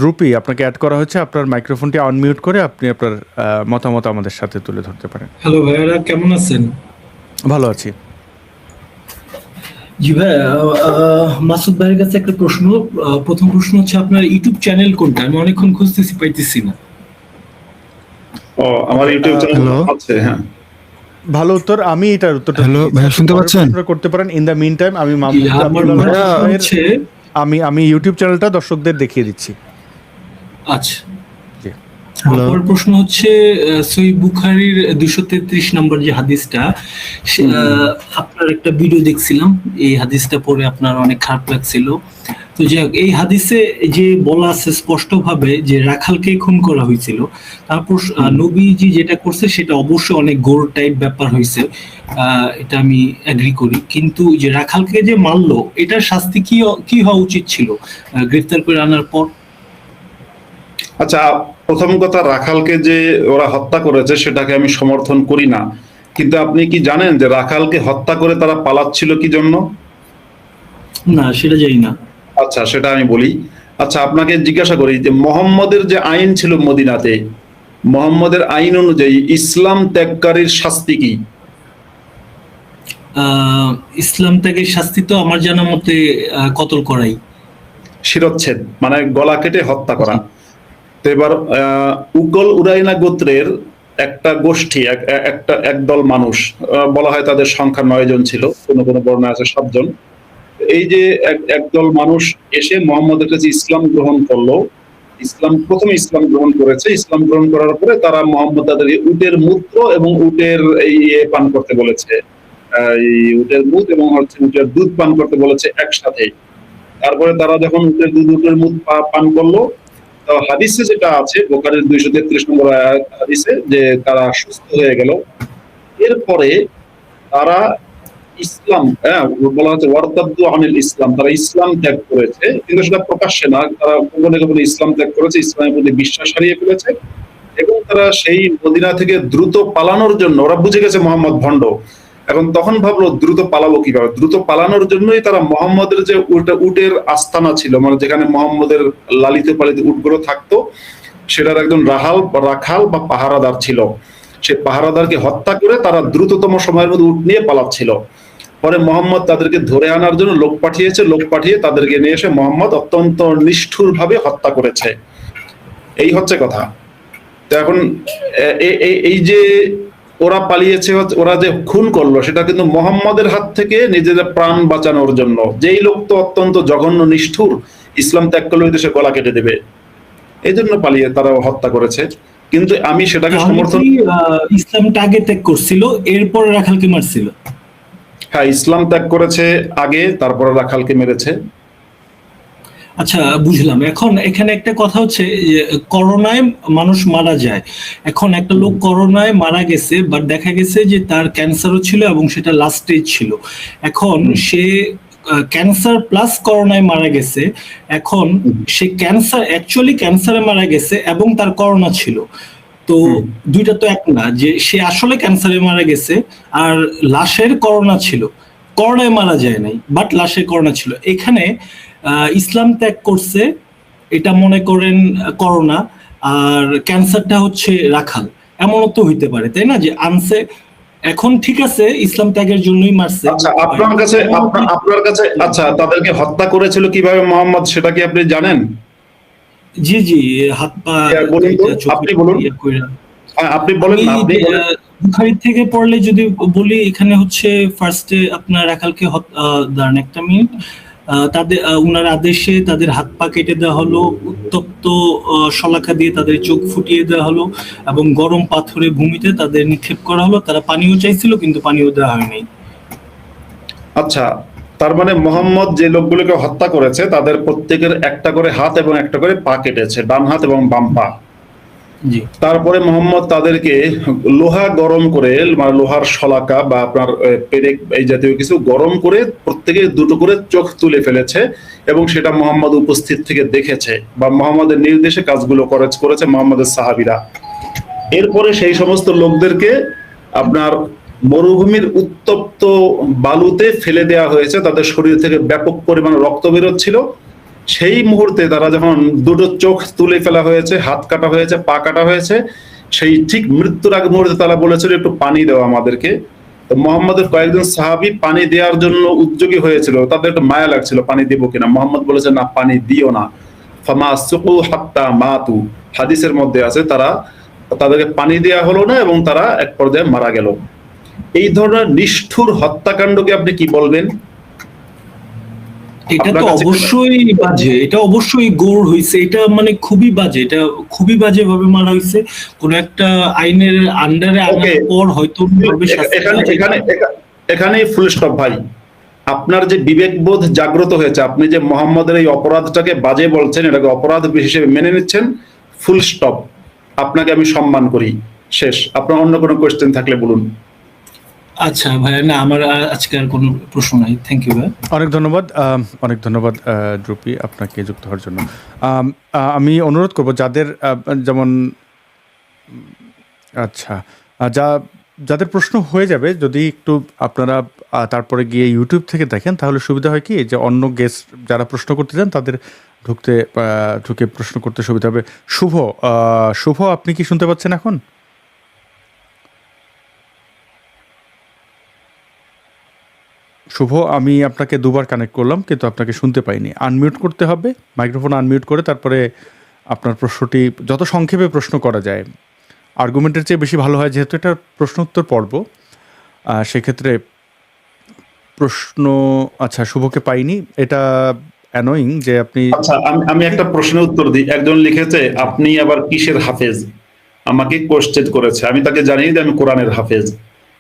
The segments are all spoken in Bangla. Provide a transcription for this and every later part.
রুপি, আপনাকে অ্যাড করা হচ্ছে। আপনার মাইক্রোফোনটি আনমিউট করে আপনি আপনার মতামত আমাদের সাথে তুলে ধরতে পারেন। হ্যালো ভাইয়ারা, কেমন আছেন? ভালো আছি। জি ভাই, মাসুদ ভাইয়ের কাছে একটা প্রশ্ন। প্রথম প্রশ্ন হচ্ছে, আপনার ইউটিউব চ্যানেল কোনটা? আমি অনেকক্ষণ খুঁজতেছি, পাইতেছি না। ও, আমার ওকে, ইউটিউব চ্যানেল হ্যালো আছে, হ্যাঁ। ভালো উত্তর। আমি এটার উত্তরটা হ্যালো দিয়েছি। ভাইয়া, শুনতে পরের পাচ্ছেন? প্রশ্নটা করতে পারেন। ইন দ্য মিন টাইম আমি জি, আমার আব্দুল আলম প্রশ্ন ভাইয়ের হচ্ছে, আমি ইউটিউব চ্যানেলটা দর্শকদের দেখিয়ে দিচ্ছি। আচ্ছা, জি। হ্যালো। আমার প্রশ্ন হচ্ছে, সহিহ বুখারীর 233 নম্বর যে হাদিসটা, আপনার একটা ভিডিও দেখছিলাম, এই হাদিসটা পড়ে আপনার অনেক খারাপ লাগছিল। তো যাই হোক, এই হাদিসে যে বলা আছে স্পষ্টভাবে যে রাখালকে খুন করা হয়েছিল, তারপর নবীজি যেটা করছে সেটা অবশ্যই অনেক গোর টাইপ ব্যাপার হয়েছে, এটা আমি এগ্রি করি। কিন্তু যে রাখালকে যে মারলো, এটার শাস্তি কি কি হওয়া উচিত ছিল গ্রেফতার করে আনার পর? আচ্ছা, প্রথম কথা, রাখালকে যে ওরা হত্যা করেছে সেটাকে আমি সমর্থন করি না। কিন্তু আপনি কি জানেন যে রাখালকে হত্যা করে তারা পালাচ্ছিল কি জন্য? না, সেটা জানি না। আচ্ছা, সেটা আমি বলি। আচ্ছা, আপনাকে জিজ্ঞাসা করি যে মোহাম্মদের যে আইন ছিল মদিনাতে, মোহাম্মদের আইন অনুযায়ী ইসলাম ত্যাগকারীর শাস্তি কি? ইসলাম ত্যাগের শাস্তি তো আমার জানা মতে কতল করাই। শিরচ্ছেদ, মানে গলা কেটে হত্যা করা। তো এবার উগল উরাইনা গোত্রের একটা গোষ্ঠী, একটা একদল মানুষ, বলা হয় তাদের সংখ্যা 9 জন ছিল, কোনো কোনো বর্ণায় আছে 7 জন। এই যে একদল মানুষ এসে মোহাম্মদের কাছে ইসলাম গ্রহণ করলো। প্রথমে ইসলাম গ্রহণ করেছে। ইসলাম গ্রহণ করার পরে তারা মোহাম্মদ তাদেরকে উটের মূত্র এবং উটের এই পান করতে বলেছে, এই উটের মুত এবং হচ্ছে উটের দুধ পান করতে বলেছে একসাথে। তারপরে তারা যখন উটের মুত পান করলো, তো হাদিসে যেটা আছে বুখারীর 233 নম্বর হাদিসে, যে তারা সুস্থ হয়ে গেল। এরপরে তারা ইসলাম, বলা হচ্ছে ওয়ারতাদ্দু আনিল ইসলাম, তারা ইসলাম ত্যাগ করেছে, কিন্তু সেটা প্রকাশ্যে না। তারা গোপনে গোপনে ইসলাম ত্যাগ করেছে, ইসলামের প্রতি বিশ্বাস হারিয়ে ফেলেছে। এবং তারা সেই মদিনা থেকে দ্রুত পালানোর জন্য, ওরা বুঝে গেছে মোহাম্মদ ভণ্ড। এখন তখন ভাবলো দ্রুত পালাবো কিভাবে। দ্রুত পালানোর জন্যই তারা মোহাম্মদের যে উটের আস্তানা ছিল, মানে যেখানে মোহাম্মদের লালিত পালিত উটগুলো থাকতো, সেটার একজন রাখাল বা পাহারাদার ছিল। সে পাহারাদারকে হত্যা করে তারা দ্রুততম সময়ের মধ্যে উট নিয়ে পালাচ্ছিল। পরে মোহাম্মদ তাদেরকে ধরে আনার জন্য লোক পাঠিয়েছে, লোক পাঠিয়ে তাদেরকে নিয়ে এসে মোহাম্মদ অত্যন্ত নিষ্ঠুর ভাবে হত্যা করেছে। এই হচ্ছে কথা। তো এখন এই যে ওরা পালিয়েছে, ওরা যে খুন করলো, সেটা কিন্তু মোহাম্মদের হাত থেকে নিজেদের প্রাণ বাঁচানোর জন্য। যেই লোক তো অত্যন্ত জঘন্য নিষ্ঠুর, ইসলাম ত্যাগ করলে ওই দেশে গলা কেটে দেবে, এই জন্য পালিয়ে তারা হত্যা করেছে। কিন্তু আমি সেটাকে সমর্থন। ইসলামটা আগে ত্যাগ করছিল, এরপর রাখালকে মারছিল? হ্যাঁ, ইসলাম ত্যাগ করেছে আগে, তারপরে রাখালকে মেরেছে। আচ্ছা, বুঝলাম। এখন এখানে একটা কথা হচ্ছে যে করোনায় মানুষ মারা যায়। এখন একটা লোক করোনায় মারা গেছে, বাট দেখা গেছে যে তার ক্যান্সারও ছিল এবং সেটা লাস্ট স্টেজ ছিল। এখন সে ক্যান্সার প্লাস করোনায় মারা গেছে। এখন সে অ্যাকচুয়ালি ক্যান্সারে মারা গেছে এবং তার করোনা ছিল। তো দুইটা তো এক না, যে সে আসলে ক্যান্সারে মারা গেছে আর লাশের করোনা ছিল। করোনায় মারা যায় নাই, বাট লাশের করোনা ছিল। এখানে ইসলাম ত্যাগ করছে, এটা মনে করেন করোনা, আর ক্যান্সারটা হচ্ছে রাখাল। এমনও তো হইতে পারে, তাই না? যে আনছে, এখন ঠিক আছে ইসলাম ত্যাগের জন্যই মারছে। আচ্ছা, আপনার কাছে আচ্ছা, তাদেরকে হত্যা করেছিল কিভাবে মোহাম্মদ, সেটা কি আপনি জানেন? জি জি, হাত পা বলুন তো, আপনি বলুন। আপনি বলেন না, আপনি বলেন। বুখারী থেকে পড়লে যদি বলি, এখানে হচ্ছে ফার্স্টে আপনার রাখালকে দাঁড়ান একটা মিনিট, তাদের উনার আদেশে তাদের হাত পা কেটে দেওয়া হলো, উত্তপ্ত শলাকা দিয়ে তাদের চোখ ফুটিয়ে দেওয়া হলো এবং গরম পাথরে ভূমিতে তাদের নিক্ষেপ করা হলো। তারা পানিও চাইছিল, কিন্তু পানিও দেওয়া হয়নি। আচ্ছা, তার মানে মোহাম্মদ যে লোকগুলোকে হত্যা করেছে তাদের প্রত্যেকের একটা করে হাত এবং একটা করে পা কেটেছে, ডান হাত এবং বাম পা। জি। তারপরে মোহাম্মদ তাদেরকে লোহা গরম করে, মানে লোহার শলাকা বা আপনার পেরেক এই জাতীয় কিছু গরম করে প্রত্যেকে দুটো করে চোখ তুলে ফেলেছে, এবং সেটা মোহাম্মদ উপস্থিত থেকে দেখেছে, বা মোহাম্মদের নির্দেশে কাজগুলো করেছে মোহাম্মদের সাহাবীরা। এরপরে সেই সমস্ত লোকদেরকে আপনার মরুভূমির উত্তপ্ত বালুতে ফেলে দেওয়া হয়েছে। তাদের শরীর থেকে ব্যাপক পরিমাণে রক্ত বেরোচ্ছিল। সেই মুহূর্তে তারা যখন দুটো চোখ তুলে ফেলা হয়েছে, হাত কাটা হয়েছে, পা কাটা হয়েছে, সেই ঠিক মৃত্যুর আগ মুহূর্তে তারা বলেছিল একটু পানি দেওয়া আমাদেরকে। তো মোহাম্মদের কয়েকজন সাহাবী পানি দেওয়ার জন্য উদ্যোগী হয়েছিল, তাদের একটু মায়া লাগছিল পানি দিব কিনা। মোহাম্মদ বলেছে না, পানি দিও না। ফামা সুকু হাত্তা মাতু, হাদিসের মধ্যে আছে তাদেরকে পানি দেওয়া হলো না এবং তারা এক পর্যায়ে মারা গেল। এই ধরনের নিষ্ঠুর হত্যাকাণ্ডকে আপনি কি বলবেন? এটা তো অবশ্যই বাজে, এটা অবশ্যই গৌর হইছে, এটা মানে খুবই বাজে, এটা খুবই বাজে ভাবে মারা হইছে। কোন একটা আইনের আন্ডারে আনার পর হয়তো এখানে ফুল স্টপ ভাই। আপনার যে বিবেকবোধ জাগ্রত হয়েছে, আপনি যে মোহাম্মদের এই অপরাধটাকে বাজে বলছেন, এটাকে অপরাধ হিসেবে মেনে নিচ্ছেন, ফুল স্টপ। আপনাকে আমি সম্মান করি, শেষ। আপনার অন্য কোনো কোয়েশ্চেন থাকলে বলুন। আচ্ছা ভাইয়া, না আমার আজকে আর কোনো প্রশ্ন নাই। থ্যাংক ইউ ভাই। অনেক ধন্যবাদ দ্রুপি আপনাকে যুক্ত হওয়ার জন্য। আমি অনুরোধ করব যাদের যেমন আচ্ছা যাদের প্রশ্ন হয়ে যাবে, যদি একটু আপনারা তারপরে গিয়ে ইউটিউব থেকে দেখেন তাহলে সুবিধা হয় কি, যে অন্য গেস্ট যারা প্রশ্ন করতে চান তাদের ঢুকে প্রশ্ন করতে সুবিধা হবে। শুভ, আপনি কি শুনতে পাচ্ছেন এখন? শুভ, আমি আপনাকে দুবার কানেক্ট করলাম কিন্তু আপনাকে শুনতে পাইনি। আনমিউট করতে হবে, মাইক্রোফোন আনমিউট করে তারপরে আপনার প্রশ্নটি যত সংক্ষেপে প্রশ্ন করা যায়, আর্গুমেন্টের চেয়ে বেশি ভালো হয়, যেহেতু এটা প্রশ্ন উত্তর পর্ব, সেক্ষেত্রে প্রশ্ন। আচ্ছা, শুভকে পাইনি, এটা অ্যানোয়িং যে আপনি। আচ্ছা, আমি একটা প্রশ্নের উত্তর দিই। একজন লিখেছে আপনি আবার কিসের হাফেজ, আমাকে কোশ্চেন করেছে। আমি তাকে জানিয়ে দিই আমি কোরআনের হাফেজ,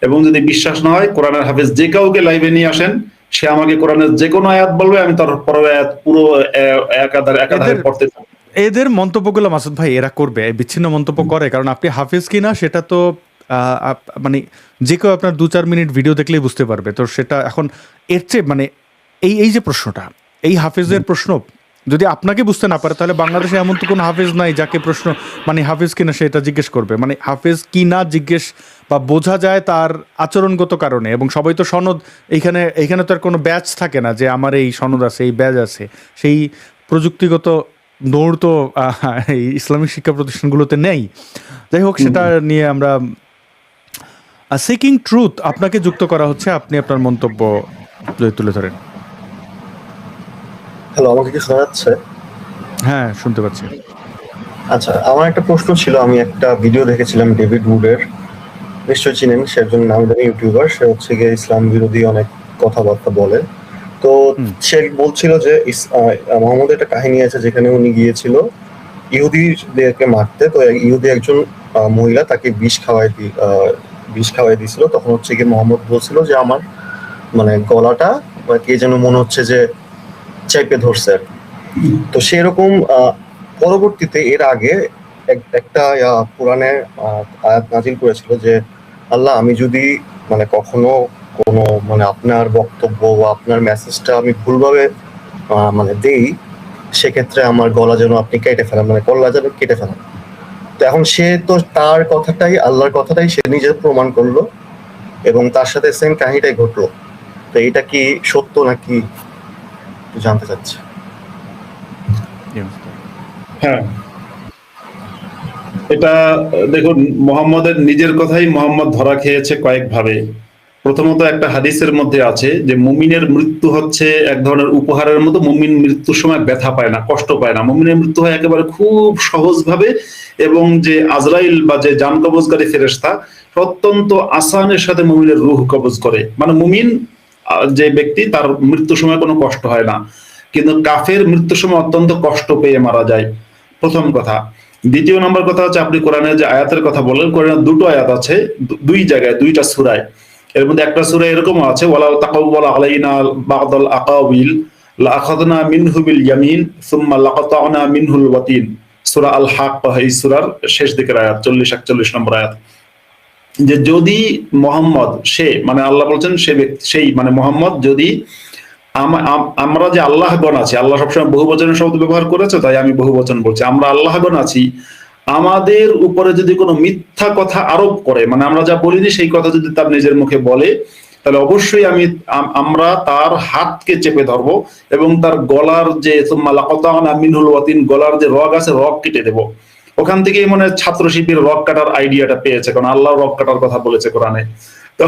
এবং যদি বিশ্বাস না হয় কোরআনের হাফেজ যে কাউকে লাইভে নিয়ে আসেন, সে আমাকে কোরআনের যে কোনো আয়াত বলবে, আমি তার পরের আয়াত পুরো একাধারে পড়তে থাকবো। এদের মন্তব্যগুলো মাসুদ ভাই এরা করবে, বিচ্ছিন্ন মন্তব্য করে, কারণ আপনি হাফেজ কিনা সেটা তো মানে যে কেউ আপনার 2-4 মিনিট ভিডিও দেখলেই বুঝতে পারবে। তো সেটা এখন এর চেয়ে মানে এই যে প্রশ্নটা, এই হাফেজের প্রশ্ন যদি আপনাকে বুঝতে না পারে, তাহলে বাংলাদেশে এমন তো কোনো হাফেজ নাই যাকে প্রশ্ন মানে হাফেজ কিনা সেটা জিজ্ঞেস করবে। মানে হাফেজ কি না জিজ্ঞেস বা বোঝা যায় তার আচরণগত কারণে। এবং সবাই তো সনদ, এইখানে তো আর কোনো ব্যাচ থাকে না যে আমার এই সনদ আছে, এই ব্যাচ আছে। সেই প্রযুক্তিগত দৌড় তো এই ইসলামিক শিক্ষা প্রতিষ্ঠানগুলোতে নেই। যাই হোক, সেটা নিয়ে আমরা সিকিং ট্রুথ, আপনাকে যুক্ত করা হচ্ছে, আপনি আপনার মন্তব্য তুলে ধরেন। হ্যালো, আমাকে কি শোনা যাচ্ছে? হ্যাঁ, শুনতে পাচ্ছি। আচ্ছা, আমার একটা প্রশ্ন ছিল। আমি একটা ভিডিও দেখেছিলাম ডেভিড উডের, নিশ্চয়ই চিনেন, সে একজন নামদানি ইউটিউবার। সে হচ্ছে গিয়ে ইসলাম বিরোধী অনেক কথাবার্তা বলে। তো সে বলছিল যে মোহাম্মদের একটা কাহিনী আছে যেখানে উনি গিয়েছিল ইহুদিদেরকে মারতে। তো ইহুদি একজন মহিলা তাকে বিষ খাওয়াই দিয়েছিল। তখন হচ্ছে গিয়ে মোহাম্মদ বলছিল যে আমার মানে গলাটা কে যেন মনে হচ্ছে যে চেপে ধরছে। তো সেরকম পরবর্তীতে এর আগে একটা পুরাণে আয়াত নাজিল করেছিল যে আল্লাহ, আমি যদি মানে কখনো কোনো মানে আপনার বক্তব্য বা আপনার মেসেজটা আমি ভুলভাবে মানে দেই, সেক্ষেত্রে আমার গলা যেন আপনি কেটে ফেলেন, মানে গলা যেন কেটে ফেলেন। তো এখন সে তো তার কথাটাই, আল্লাহর কথাটাই সে নিজে প্রমাণ করলো এবং তার সাথে সেম কাহিনীটাই ঘটলো। তো এটা কি সত্য নাকি জানতে চাচ্ছি। হ্যাঁ, এটা দেখুন, মোহাম্মদের নিজের কথাই মোহাম্মদ ধরা খেয়েছে কয়েকভাবে। প্রথমত একটা হাদিসের মধ্যে আছে যে মুমিনের মৃত্যু হচ্ছে এক ধরনের উপহারের মতো। মুমিন মৃত্যুর সময় ব্যথা পায় না, কষ্ট পায় না। মুমিনের মৃত্যু হয় একেবারে খুব সহজভাবে, এবং যে আজরাইল বা যে জান কবজকারী ফেরেশতা অত্যন্ত আসানের সাথে মুমিনের রূহ কবজ করে। মানে মুমিন যে ব্যক্তি, তার মৃত্যুর সময় কোনো কষ্ট হয় না। কিন্তু কাফের মৃত্যুর সময় অত্যন্ত কষ্ট পেয়ে মারা যায়, প্রথম কথা। দ্বিতীয় নম্বর কথা হচ্ছে, আপনি কোরআনের যে আয়াতের কথা বলেন, কোরআনের দুটো আয়াত আছে, দুই জায়গায়, দুইটা সূরায়। এর মধ্যে একটা সূরা এরকম আছে, ওয়ালা তাকাওয়ালা আলাইনা বা'দাল আকাওয়িল লাআখাযনা মিনহু বিল ইয়ামিন সুম্মা লাকাতা'না মিনহুল ওয়াতিন। সূরা আল হাক্কা, এই সূরার শেষ দিকের আয়াত, 40-41 নম্বর আয়াত। যে যদি মুহাম্মদ, সে মানে আল্লাহ বলছেন সেই মানে মুহাম্মদ, যদি আমরা যে আল্লাহগণ আছি, আল্লাহ সবসময় বহুবচনের শব্দ ব্যবহার করেছে, তাই আমি বহুবচন বলছি, আমরা আল্লাহগণ আছি, আমাদের উপরে যদি কোনো মিথ্যা কথা আরোপ করে, মানে আমরা যা বলিনি সেই কথা যদি তার নিজের মুখে বলে, তাহলে অবশ্যই আমরা তার হাতকে চেপে ধরবো এবং তার গলার যে সুম্মা লাকাতানা মিনহুল ওয়াতিন, গলার যে রগ আছে রগ কেটে দেবো। ওখান থেকেই মনে হয় ছাত্র শিবির রগ কাটার আইডিয়াটা পেয়েছে, কারণ আল্লাহ রগ কাটার কথা বলেছে কোরআনে। তো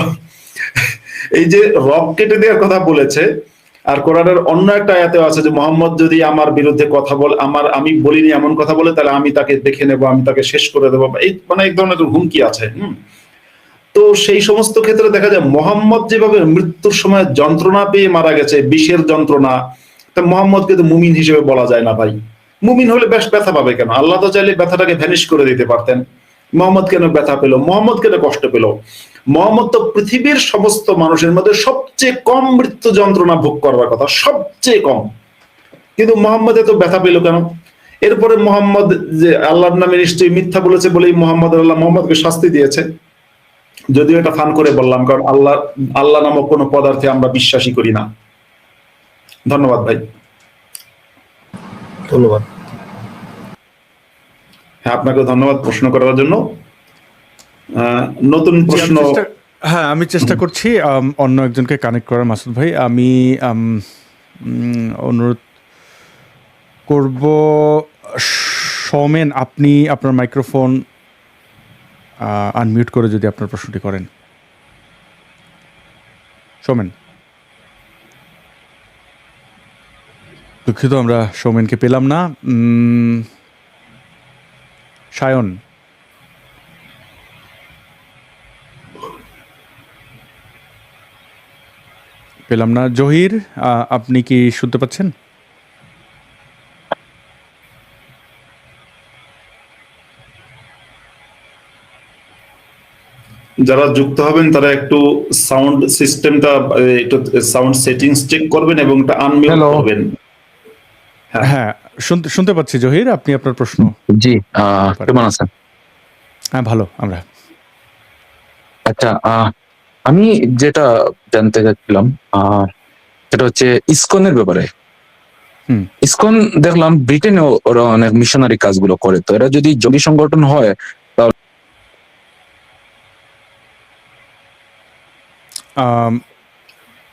এই যে রগ কেটে দেওয়ার কথা বলেছে, আর কোরআনের অন্য একটা আয়াতে আছে যে মোহাম্মদ যদি আমার বিরুদ্ধে কথা বলে, আমি বলিনি এমন কথা বলে, তাহলে আমি তাকে দেখে নেবো, আমি তাকে শেষ করে দেবো, এই মানে এক ধরনের হুমকি আছে। তো সেই সমস্ত ক্ষেত্রে দেখা যায় মোহাম্মদ যেভাবে মৃত্যুর সময় যন্ত্রণা পেয়ে মারা গেছে, বিষের যন্ত্রণা, তা মোহাম্মদকে তো মুমিন হিসেবে বলা যায় না ভাই। মুমিন হলে বেশ ব্যথা পাবে কেন? আল্লাহ তো চাইলে ব্যথাটাকে ভ্যানিশ করে দিতে পারতেন। মোহাম্মদ কেন ব্যথা পেল? মোহাম্মদ কেন কষ্ট পেল? মোহাম্মদ তো পৃথিবীর সমস্ত মানুষের মধ্যে সবচেয়ে কম মৃত্যু যন্ত্রণা ভোগ করার কথা, সবচেয়ে কম, কিন্তু মোহাম্মদ এত ব্যথা পেল কেন? এরপরে মোহাম্মদ যে আল্লাহর নামে নিশ্চয়ই মিথ্যা বলেছে বলেই মোহাম্মদকে শাস্তি দিয়েছে। যদিও এটা ফান করে বললাম, কারণ আল্লাহ নামক কোনো পদার্থে আমরা বিশ্বাসই করি না। ধন্যবাদ ভাই। ধন্যবাদ। হ্যাঁ, আপনাকে ধন্যবাদ প্রশ্ন করার জন্য। নতুন প্রশ্ন। হ্যাঁ, আমি চেষ্টা করছি অন্য একজনকে কানেক্ট করার। মাসুদ ভাই, আমি অনুরোধ করব, সৌমেন, আপনি আপনার মাইক্রোফোন আনমিউট করে যদি আপনার প্রশ্নটি করেন। সৌমেন, দুঃখিত আমরা সৌমেনকে পেলাম না। সায়ন, পেলাম না। জহির, আপনি কি শুনতে পাচ্ছেন? যারা যুক্ত হবেন তারা একটু সাউন্ড সিস্টেমটা, একটু সাউন্ড সেটিংস চেক করবেন এবং এটা আনমিউট করবেন। হ্যাঁ, শুনতে পাচ্ছি। জহির, আপনি আপনার প্রশ্ন। জি, কেমন আছেন? হ্যাঁ, ভালো আমরা। আচ্ছা, আমি যেটা জানতে চাচ্ছিলাম সেটা হচ্ছে ইসকনের ব্যাপারে। ইসকন দেখলাম ব্রিটেনে ওরা অনেক মিশনারি কাজগুলো করে, তো এরা যদি জঙ্গি সংগঠন হয় তাহলে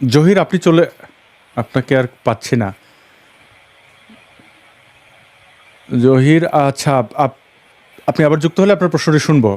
জহির, আপনাকে আর পাচ্ছি না। জহির, আচ্ছা, আপনি আবার যুক্ত হলে আপনার প্রশ্নটি শুনবো।